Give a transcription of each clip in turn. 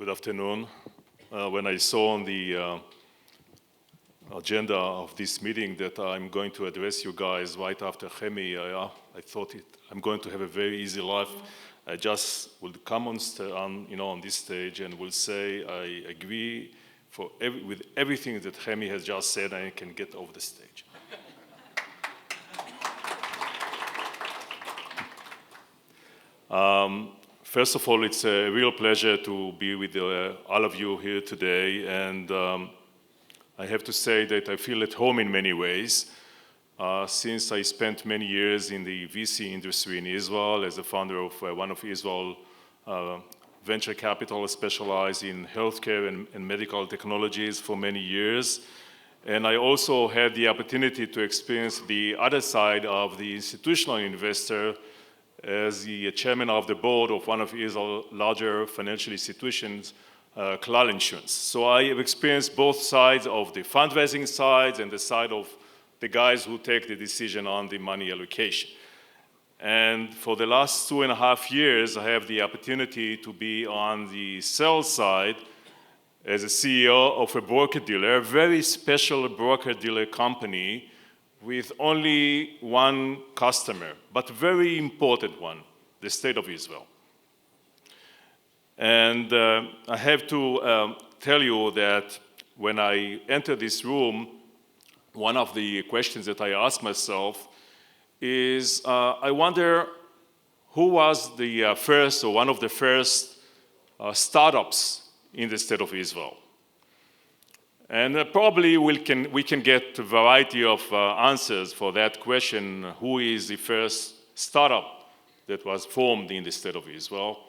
Good afternoon. When I saw on the agenda of this meeting that I'm going to address you guys right after Hemi, I thought I'm going to have a very easy life. I just will come on this stage and will say I agree with everything that Hemi has just said, and I can get off the stage. First of all, it's a real pleasure to be with all of you here today, and I have to say that I feel at home in many ways, since I spent many years in the VC industry in Israel as a founder of one of Israel's venture capital specialized in healthcare and medical technologies for many years. And I also had the opportunity to experience the other side of the institutional investor as the chairman of the board of one of Israel's larger financial institutions, Klal Insurance. So I have experienced both sides of the fundraising side and the side of the guys who take the decision on the money allocation. And for the last 2.5 years, I have the opportunity to be on the sales side as a CEO of a broker-dealer, a very special broker-dealer company with only one customer, but very important one, the State of Israel. And I have to tell you that when I entered this room, one of the questions that I asked myself is, I wonder who was the first or one of the first startups in the State of Israel. And probably we can get a variety of answers for that question, who is the first startup that was formed in the State of Israel.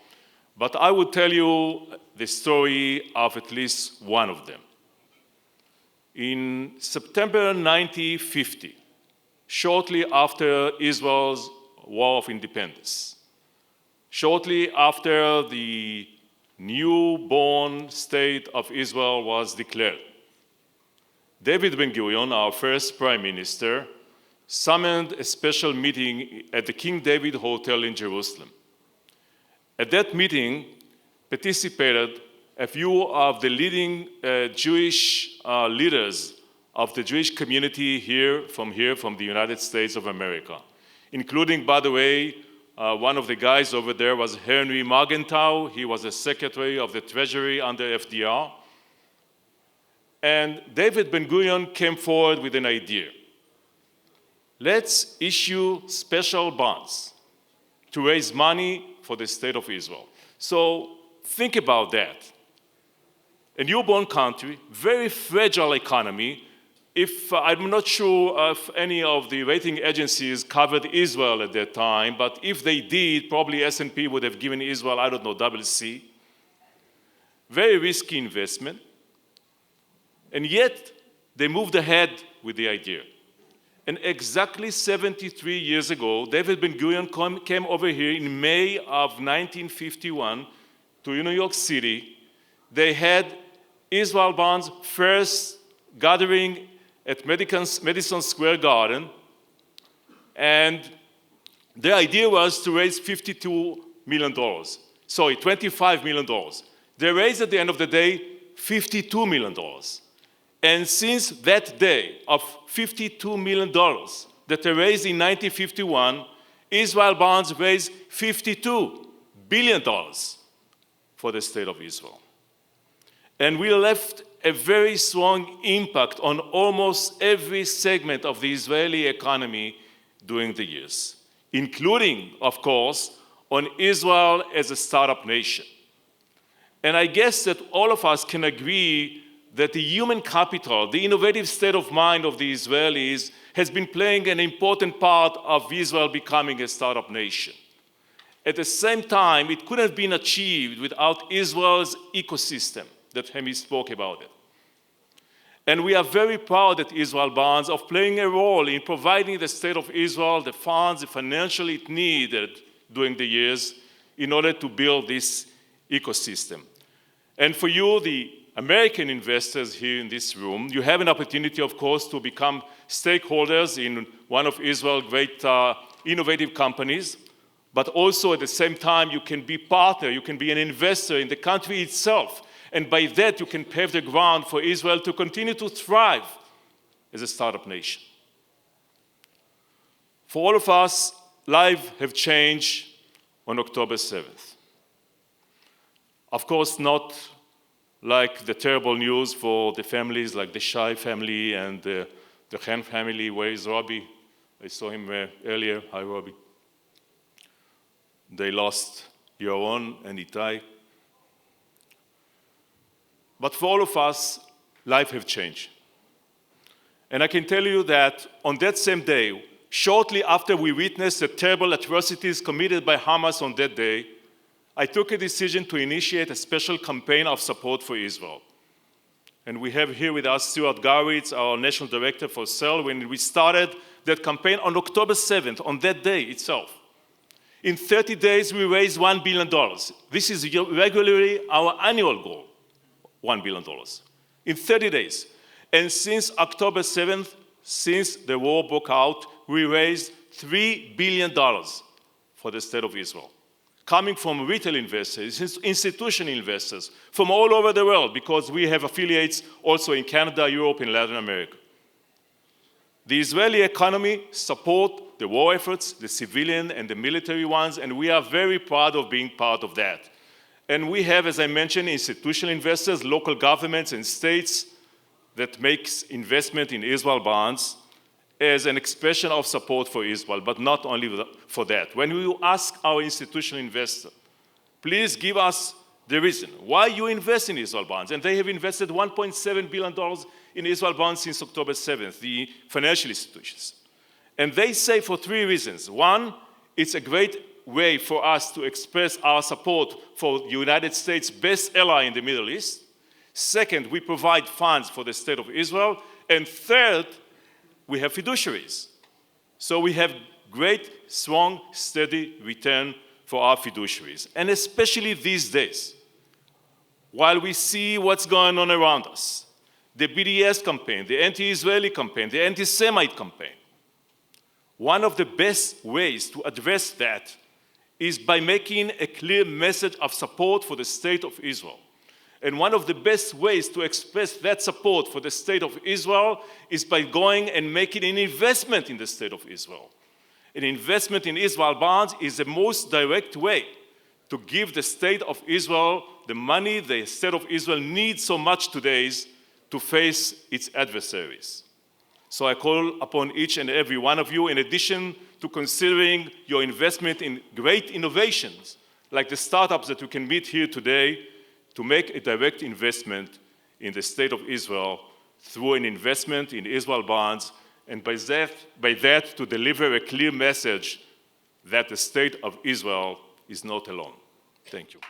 But I would tell you the story of at least one of them. In September 1950, shortly after Israel's War of Independence, shortly after the newborn state of Israel was declared, David Ben-Gurion, our first prime minister, summoned a special meeting at the King David Hotel in Jerusalem. At that meeting participated a few of the leading Jewish leaders of the Jewish community from the United States of America, including, by the way, one of the guys over there was Henry Morgenthau. He was a secretary of the Treasury under FDR. And David Ben-Gurion came forward with an idea. Let's issue special bonds to raise money for the State of Israel. So think about that. A newborn country, very fragile economy. I'm not sure if any of the rating agencies covered Israel at that time, but if they did, probably S&P would have given Israel, I don't know, CC. Very risky investment. And yet, they moved ahead with the idea. And exactly 73 years ago, David Ben-Gurion came over here in May of 1951 to New York City. They had Israel Bonds' first gathering at Madison Square Garden. And their idea was to raise $52 million. Sorry, $25 million. They raised at the end of the day $52 million. And since that day of $52 million that they raised in 1951, Israel Bonds raised $52 billion for the State of Israel. And we left a very strong impact on almost every segment of the Israeli economy during the years, including, of course, on Israel as a startup nation. And I guess that all of us can agree that the human capital, the innovative state of mind of the Israelis has been playing an important part of Israel becoming a startup nation. At the same time, it couldn't have been achieved without Israel's ecosystem that Hemi spoke about it. And we are very proud at Israel Bonds of playing a role in providing the State of Israel the funds, the financial it needed during the years in order to build this ecosystem. And for you, the American investors here in this room, you have an opportunity, of course, to become stakeholders in one of Israel's great innovative companies, but also at the same time, you can be partner, you can be an investor in the country itself And by that, you can pave the ground for Israel to continue to thrive as a startup nation. For all of us, lives have changed on October 7th. Of course, not like the terrible news for the families like the Shai family and the Chen family. Where is Robbie? I saw him earlier. Hi, Robbie. They lost Yaron and Itai. But for all of us, life has changed. And I can tell you that on that same day, shortly after we witnessed the terrible atrocities committed by Hamas on that day, I took a decision to initiate a special campaign of support for Israel. And we have here with us Stuart Garwitz, our National Director for CEL, when we started that campaign on October 7th, on that day itself. In 30 days, we raised $1 billion. This is regularly our annual goal, $1 billion. In 30 days. And since October 7th, since the war broke out, we raised $3 billion for the State of Israel, coming from retail investors, institutional investors, from all over the world, because we have affiliates also in Canada, Europe, and Latin America. The Israeli economy supports the war efforts, the civilian and the military ones, and we are very proud of being part of that. And we have, as I mentioned, institutional investors, local governments and states that makes investment in Israel bonds as an expression of support for Israel, but not only for that. When we ask our institutional investor, please give us the reason why you invest in Israel bonds, and they have invested $1.7 billion in Israel bonds since October 7th, the financial institutions. And they say for three reasons. One, it's a great way for us to express our support for the United States' best ally in the Middle East. Second, we provide funds for the State of Israel. And third, we have fiduciaries. So we have great, strong, steady return for our fiduciaries. And especially these days, while we see what's going on around us, the BDS campaign, the anti-Israeli campaign, the anti-Semite campaign, one of the best ways to address that is by making a clear message of support for the State of Israel. And one of the best ways to express that support for the State of Israel is by going and making an investment in the State of Israel. An investment in Israel bonds is the most direct way to give the State of Israel the money the State of Israel needs so much today to face its adversaries. So I call upon each and every one of you, in addition to considering your investment in great innovations, like the startups that you can meet here today, to make a direct investment in the State of Israel through an investment in Israel bonds, and by that to deliver a clear message that the State of Israel is not alone. Thank you.